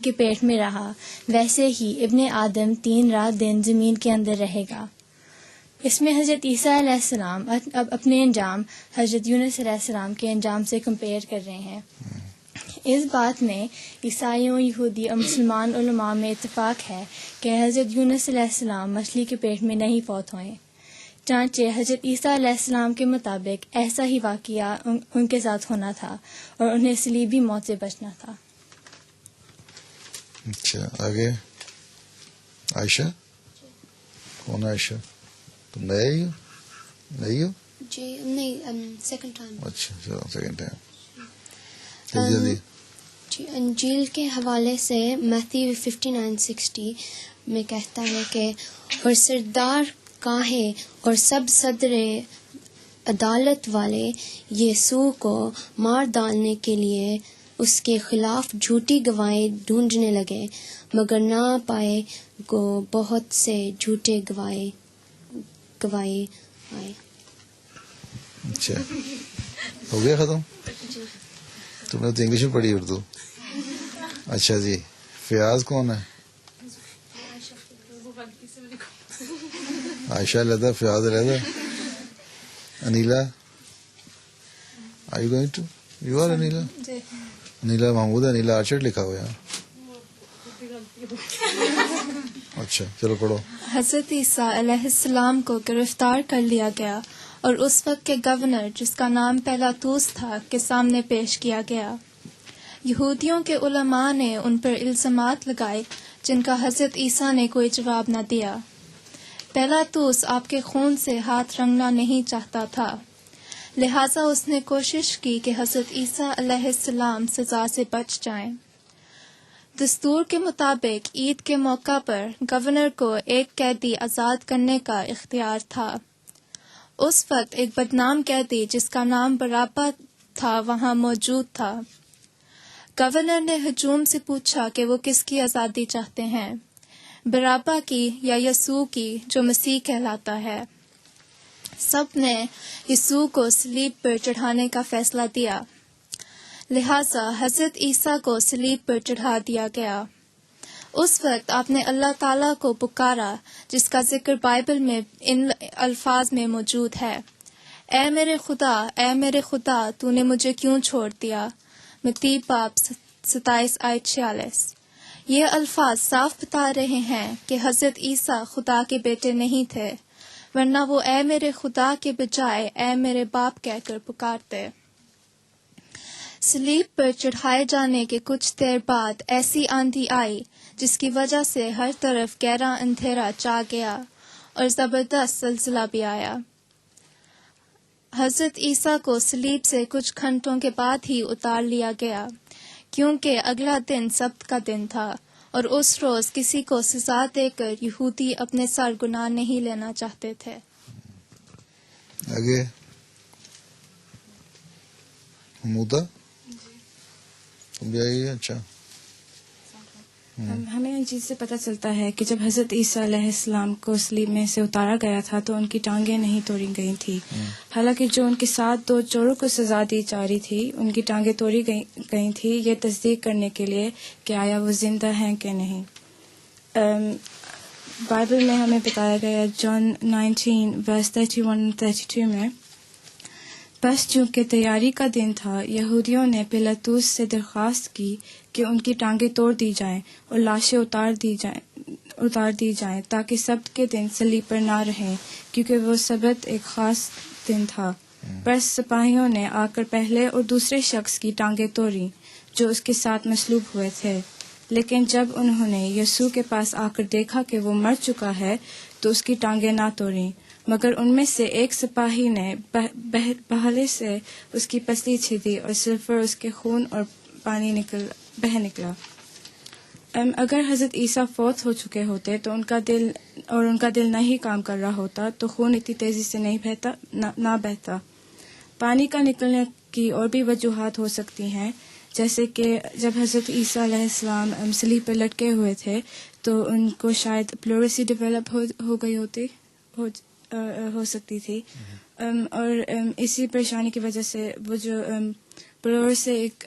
کے پیٹ میں رہا ویسے ہی ابن آدم 3 رات دن زمین کے اندر رہے گا۔ اس میں حضرت عیسیٰ علیہ السلام اب اپنے انجام حضرت یونس علیہ السلام کے انجام سے کمپیئر کر رہے ہیں۔ اس بات میں عیسائیوں، یہودی اور مسلمان علماء میں اتفاق ہے کہ حضرت یونس علیہ السلام مچھلی کے پیٹ میں نہیں فوت ہوئے، چانچہ حضرت عیسیٰ علیہ السلام کے مطابق ایسا ہی واقعہ ان کے ساتھ ہونا تھا اور انہیں صلیبی موت سے بچنا تھا۔ اچھا، آگے عائشہ۔ کون عائشہ؟ تم نئے ہی ہو؟ نہیں ہو؟ جی نہیں، سیکنڈ ٹائم۔ اچھا چلو، سیکنڈ ٹائم جلدی۔ جی، انجیل کے حوالے سے میتھیو 59:60 میں کہتا ہے کہ اور سردار کاہے اور سب صدر عدالت والے یسوع کو مار ڈالنے کے لیے اس کے خلاف جھوٹی گواہیں ڈھونڈنے لگے، مگر نہ پائے گو بہت سے جھوٹے گواہی آئے۔ اچھا، ہو گیا ختم؟ تم نے تو انگلش میں پڑھی اردو۔ اچھا جی، فیاض کون ہے؟ عائشہ علیحدہ، فیاض علیحدہ۔ Anila, are you going to? You are Anila? Anila Mahmood ہے، انیلا آرچر لکھا ہوا ہے۔ اچھا چلو پڑھو۔ حضرت عیسیٰ علیہ السلام کو گرفتار کر لیا گیا اور اس وقت کے گورنر جس کا نام پیلاطوس تھا کے سامنے پیش کیا گیا۔ یہودیوں کے علماء نے ان پر الزامات لگائے جن کا حضرت عیسیٰ نے کوئی جواب نہ دیا۔ پیلاطوس آپ کے خون سے ہاتھ رنگنا نہیں چاہتا تھا، لہٰذا اس نے کوشش کی کہ حضرت عیسیٰ علیہ السلام سزا سے بچ جائیں۔ دستور کے مطابق عید کے موقع پر گورنر کو ایک قیدی آزاد کرنے کا اختیار تھا۔ اس وقت ایک بدنام قیدی جس کا نام برابا تھا وہاں موجود تھا۔ گورنر نے ہجوم سے پوچھا کہ وہ کس کی آزادی چاہتے ہیں، برابا کی یا یسوع کی جو مسیح کہلاتا ہے۔ سب نے یسوع کو صلیب پر چڑھانے کا فیصلہ دیا، لہٰذا حضرت عیسیٰ کو صلیب پر چڑھا دیا گیا۔ اس وقت آپ نے اللہ تعالیٰ کو پکارا جس کا ذکر بائبل میں ان الفاظ میں موجود ہے: اے میرے خدا تو نے مجھے کیوں چھوڑ دیا؟ متی باب 27:46۔ یہ الفاظ صاف بتا رہے ہیں کہ حضرت عیسیٰ خدا کے بیٹے نہیں تھے، ورنہ وہ اے میرے خدا کے بجائے اے میرے باپ کہہ کر پکارتے۔ صلیب پر چڑھائے جانے کے کچھ دیر بعد ایسی آندھی آئی جس کی وجہ سے ہر طرف گہرا اندھیرا چھا گیا اور زبردست زلزلہ بھی آیا۔ حضرت عیسیٰ کو صلیب سے کچھ گھنٹوں کے بعد ہی اتار لیا گیا، کیونکہ اگلا دن سبت کا دن تھا اور اس روز کسی کو سزا دے کر یہودی اپنے سر گناہ نہیں لینا چاہتے تھے۔ آگے حمودہ، تم بھی آئی؟ اچھا، ہمیں ان چیز سے پتہ چلتا ہے کہ جب حضرت عیسیٰ علیہ السلام کو صلیب میں سے اتارا گیا تھا تو ان کی ٹانگیں نہیں توڑی گئی تھی، حالانکہ جو ان کے ساتھ 2 چوروں کو سزا دی جا رہی تھی ان کی ٹانگیں توڑی گئی تھی، یہ تصدیق کرنے کے لیے کہ آیا وہ زندہ ہیں کہ نہیں۔ بائبل میں ہمیں بتایا گیا جان 19:31-32 میں، بس چونکہ تیاری کا دن تھا، یہودیوں نے پیلاطوس سے درخواست کی کہ ان کی ٹانگیں توڑ دی جائیں اور لاشیں اتار دی جائیں تاکہ سبت کے دن صلیب پر نہ رہیں، کیونکہ وہ سبت ایک خاص دن تھا۔ بس سپاہیوں نے آ کر پہلے اور دوسرے شخص کی ٹانگیں توڑیں جو اس کے ساتھ مصلوب ہوئے تھے، لیکن جب انہوں نے یسوع کے پاس آ کر دیکھا کہ وہ مر چکا ہے تو اس کی ٹانگیں نہ توڑیں، مگر ان میں سے ایک سپاہی نے بہالے سے اس کی پسلی چھیدی اور سلفر اس کے خون اور پانی بہہ نکلا۔ اگر حضرت عیسیٰ فوت ہو چکے ہوتے تو ان کا دل نہیں کام کر رہا ہوتا تو خون اتنی تیزی سے نہ بہتا۔ پانی کا نکلنے کی اور بھی وجوہات ہو سکتی ہیں، جیسے کہ جب حضرت عیسیٰ علیہ السلام صلیب پر لٹکے ہوئے تھے تو ان کو شاید پلورسی ڈیولپ ہو گئی ہو سکتی تھی، اور اسی پریشانی کی وجہ سے وہ جو پلور سے ایک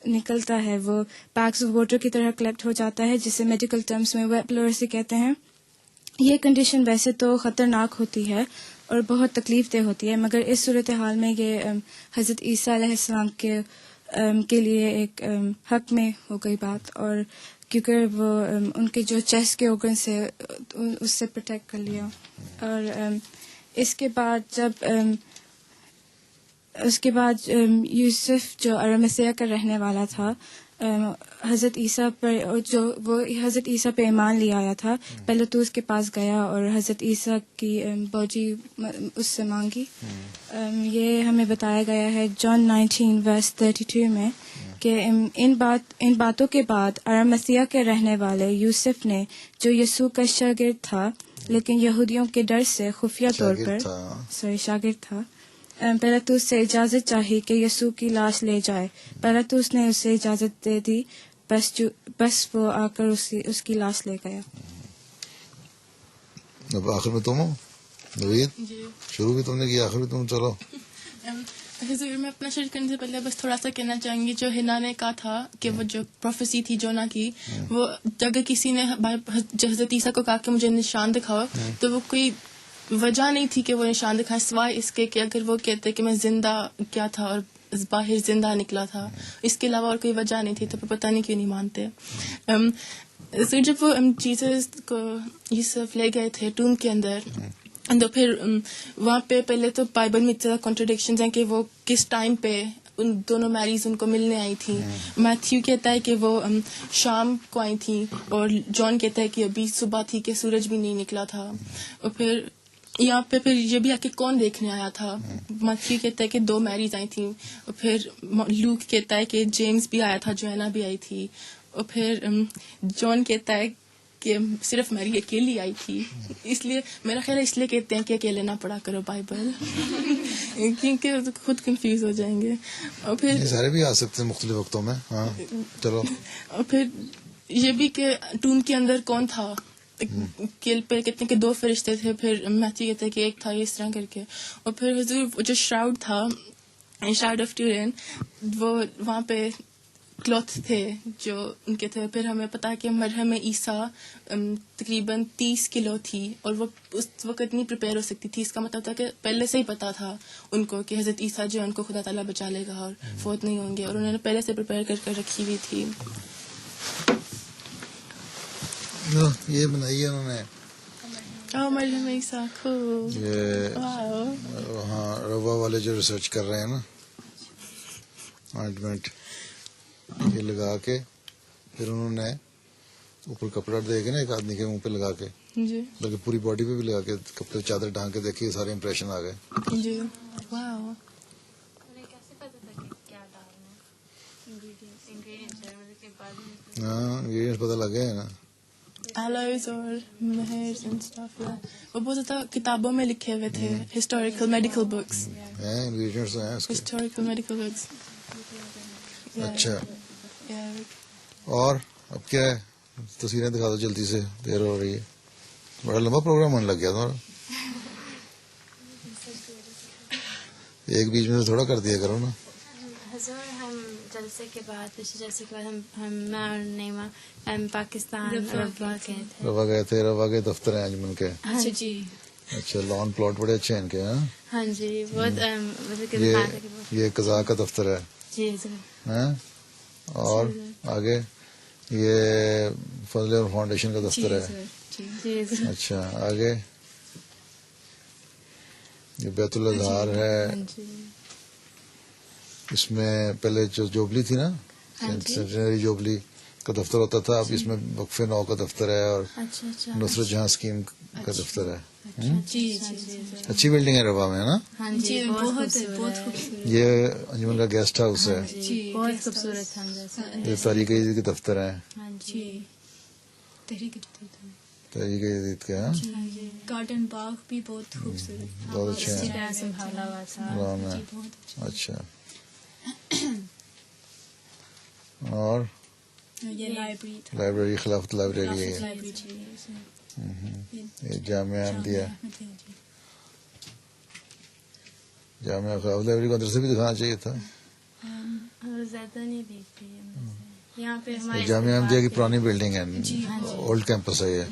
نکلتا ہے وہ پیکس آف واٹر کی طرح کلیکٹ ہو جاتا ہے, جسے میڈیکل ٹرمز میں ویٹ پلورسی کہتے ہیں. یہ کنڈیشن ویسے تو خطرناک ہوتی ہے اور بہت تکلیف دہ ہوتی ہے, مگر اس صورتحال میں یہ حضرت عیسیٰ علیہ السلام کے لیے ایک حق میں ہو گئی بات, اور کیونکہ وہ ان کے جو چیسٹ کے organ سے اس سے پروٹیکٹ کر لیا. اور اس کے بعد یوسف جو ارمسیہ کا رہنے والا تھا, حضرت عیسیٰ پر وہ حضرت عیسیٰ پہ ایمان لے آیا تھا, پیلاطوس کے پاس گیا اور حضرت عیسیٰ کی بوجی اس سے مانگی. یہ ہمیں بتایا گیا ہے جان 19:32 میں کہ ان باتوں کے بعد ارمسیہ کے رہنے والے یوسف نے, جو یسوع کا شاگرد تھا لیکن یہودیوں کے ڈر سے خفیہ طور پر شاگرد تھا, پیلاطوس سے اجازت چاہی کہ یسوع کی لاش لے جائے. پیلاطوس نے اسے اجازت دے دی, بس وہ آ کر اس کی لاش لے گیا. اب آخر میں تم ہو نوید, جی شروع بھی تم نے کیا, آخر بھی تم, چلو. حضور, میں اپنا شروع کرنے سے پہلے بس تھوڑا سا کہنا چاہوں گی, جو ہنا نے کہا تھا کہ وہ جو پروفیسی تھی جونا کی, وہ اگر کسی نے حضرت عیسیٰ کو کہا کہ مجھے نشان دکھاؤ, تو وہ کوئی وجہ نہیں تھی کہ وہ نشان دکھائے سوائے اس کے کہ اگر وہ کہتے کہ میں زندہ کیا تھا اور باہر زندہ نکلا تھا, اس کے علاوہ اور کوئی وجہ نہیں تھی, تو پتہ نہیں کیوں نہیں مانتے. سر جب وہ جیسس کو یوسف لے گئے تھے ٹوم کے اندر, تو پھر وہاں پہ پہلے تو بائبل میں اتنا کنٹراڈکشنز ہیں کہ وہ کس ٹائم پہ ان دونوں میریز ان کو ملنے آئی تھیں. میتھیو کہتا ہے کہ وہ شام کو آئی تھیں, اور جان کہتا ہے کہ ابھی صبح تھی کہ سورج بھی نہیں نکلا تھا. اور پھر یہاں پہ پھر یہ بھی آ کے کون دیکھنے آیا تھا, میتھیو کہتا ہے کہ 2 میریز آئی تھیں, اور پھر لوک کہتا ہے کہ جیمز بھی آیا تھا, جوینا بھی آئی تھی, اور پھر جان کہتا ہے کہ صرف میری اکیلی آئی تھی. اس لیے میرا خیال ہے اس لیے کہتے ہیں کہ اکیلے نہ پڑھا کرو بائبل, کیونکہ خود کنفیوز ہو جائیں گے. اور پھر سارے بھی آ سکتے ہیں مختلف وقتوں میں. ہاں چلو. اور پھر یہ بھی کہ ٹوم کے اندر کون تھا, پہ کہتے ہیں کہ 2 فرشتے تھے, پھر میتھیو کہتے ہیں کہ ایک تھا, اس طرح کر کے. اور پھر حضور جو شراؤڈ تھا, شراؤڈ آف ٹورین, وہ وہاں پہ کلوتھ تھے جو ان کے تھے. پھر ہمیں پتا کہ مرہم عیسیٰ تقریباً 30 کلو تھی, اور وہ اس وقت نہیں پریپیئر ہو سکتی تھی. اس کا مطلب تھا کہ پہلے سے ہی پتا تھا ان کو کہ حضرت عیسیٰ جو ان کو خدا تعالیٰ بچا لے گا اور فوت نہیں ہوں گے, اور انہوں نے پہلے سے پریپیئر کر کر رکھی ہوئی تھی. یہ بنائی ہے انہوں نے مریم عیسیٰ خوب. ہاں روا والے جو ریسرچ کر رہے ہیں نا, آئنٹمنٹ یہ لگا کے پھر انہوں نے اوپر کپڑا دے کے نا ایک آدمی کے منہ پہ لگا کے, جی بلکہ پوری باڈی پہ بھی لگا کے کپڑے چادر ڈھانک کے دیکھیے, سارے امپریشن آ گئے. جی واو. ہاں انگریڈینٹس پتہ لگ گئے ہیں نا, ایلوز اور مہرز اینڈ اسٹف. وہ بہت زیادہ کتابوں میں لکھے ہوئے تھے, ہسٹوریکل میڈیکل بکس, ہیں انگریڈینٹس ہیں اس کے. Historical medical books. اچھا, اور اب کیا ہے, تصویریں دکھا دو جلدی سے, دیر ہو رہی ہے. بڑا لمبا پروگرام ہونے لگ گیا تمہارا, ایک بیچ میں تھوڑا کر دیا کرو نا. حضور ہم جلسے کے بعد ہم میں اور نیما پاکستان روا گئے تھے, روا کے دفتر ہیں انجمن کے. اچھا جی. اچھا لان پلاٹ بڑے اچھے ہیں ان کے. ہاں جی بہت. یہ قضاء کا دفتر ہے. جی اور آگے یہ فضل اور فاؤنڈیشن کا دفتر ہے. اچھا آگے یہ بیت الازہار ہے. اس میں پہلے جو جوبلی تھی نا, سینٹنری جوبلی کا دفتر ہوتا تھا, اب اس میں وقف نو کا دفتر ہے اور نصرت جہاں اسکیم کا دفتر ہے. اچھی بلڈنگ ہے روا میں, ہے نا. یہ انجمن کا گیسٹ ہاؤس ہے, بہت خوبصورت. یہ تاریخ عزیز کے دفتر ہیں, تحریک جدید کے. گارڈن باغ بھی بہت خوبصورت, بہت اچھے ہیں, سنبھالا ہوا تھا. اچھا. اور یہ لائبریری خلافت لائبریری ہے, یہ جامعہ احمدیہ. جامعہ خلافت لائبریری کو اندر سے بھی دکھانا چاہیے تھا. زیادہ نہیں دیکھ رہی ہے یہاں پہ جامعہ احمدیہ کی پرانی بلڈنگ ہے, اولڈ کیمپس ہے یہ.